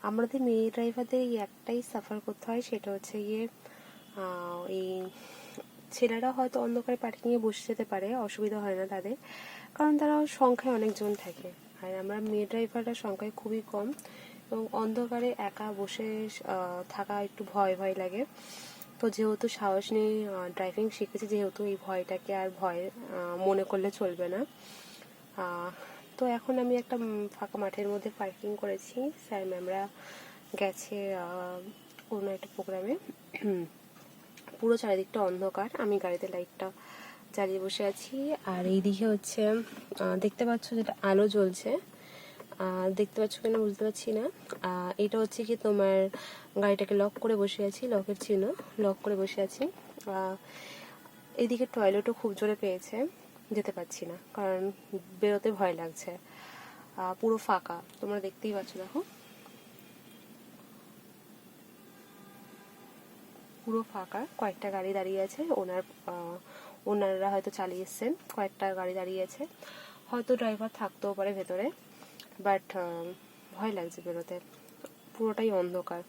আমাদের মেয়ে ড্রাইভারদের একটাই সাফার করতে হয়, সেটা হচ্ছে গিয়ে এই ছেলেরা হয়তো অন্ধকারে পার্কিংয়ে বসে যেতে পারে, অসুবিধা হয় না তাদের, কারণ তারা সংখ্যায় অনেকজন থাকে। আর আমরা মেয়ে ড্রাইভাররা সংখ্যায় খুবই কম, এবং অন্ধকারে একা বসে থাকা একটু ভয় ভয় লাগে। তো যেহেতু সাহস নিয়ে ড্রাইভিং শিখেছি, যেহেতু এই ভয়টাকে আর ভয় মনে করলে চলবে না। তো এখন আমি একটা ফাঁকা মাঠের মধ্যে পার্কিং করেছি। স্যার ম্যামরা গেছে কোনো একটা প্রোগ্রামে। পুরো চারিদিকটা অন্ধকার, আমি গাড়িতে লাইটটা জ্বালিয়ে বসে আছি। আর এইদিকে হচ্ছে দেখতে পাচ্ছ যেটা আলো জ্বলছে, দেখতে পাচ্ছ কিনা বুঝতে পারছি না। এটা হচ্ছে কি তোমার গাড়িটাকে লক করে বসে আছি, লকের চিহ্ন, লক করে বসে আছি। এইদিকে টয়লেটও খুব জোরে পেয়েছে, যেতে পারছি না কারণ বেরোতে ভয় লাগছে। পুরো ফাঁকা, তোমরা দেখতেই পাচ্ছ, দেখো পুরো ফাঁকা। কয়েকটা গাড়ি দাঁড়িয়ে আছে, ওনাররা হয়তো চালিয়ে এসছেন, কয়েকটা গাড়ি দাঁড়িয়ে আছে, হয়তো ড্রাইভার থাকতেও পারে ভেতরে, বাট ভয় লাগছে বেরোতে, পুরোটাই অন্ধকার।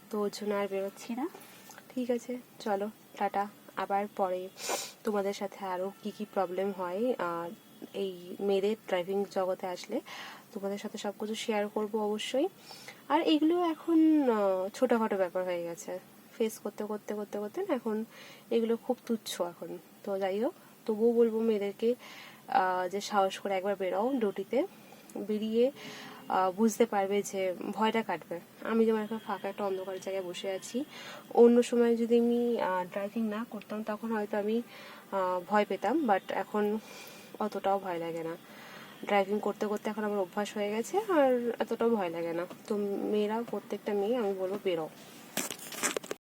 তো ওর জন্য আর বেরোচ্ছি না। ঠিক আছে, চলো টাটা। আবার পরে তোমাদের সাথে আরও কি কি প্রবলেম হয় এই মেয়েদের ড্রাইভিং জগতে আসলে তোমাদের সাথে সব কিছু শেয়ার করবো অবশ্যই। আর এগুলো এখন ছোটোখাটো ব্যাপার হয়ে গেছে, ফেস করতে করতে করতে করতে না এখন এগুলো খুব তুচ্ছ এখন। তো যাই হোক, তবুও বলবো মেয়েদেরকে যে সাহস করে একবার বেরোও ডিউটিতে, বেরিয়ে বুঝতে পারবে যে ভয়টা কাটবে। আমি যেমন এখন ফাঁকা একটা অন্ধকার জায়গায় বসে আছি, অন্য সময় যদি আমি ড্রাইভিং না করতাম তখন হয়তো আমি ভয় পেতাম, বাট এখন অতটাও ভয় লাগে না। ড্রাইভিং করতে করতে এখন আমার অভ্যাস হয়ে গেছে, আর এতটাও ভয় লাগে না। তো মেয়েরাও, প্রত্যেকটা মেয়ে আমি বলবো বেরো।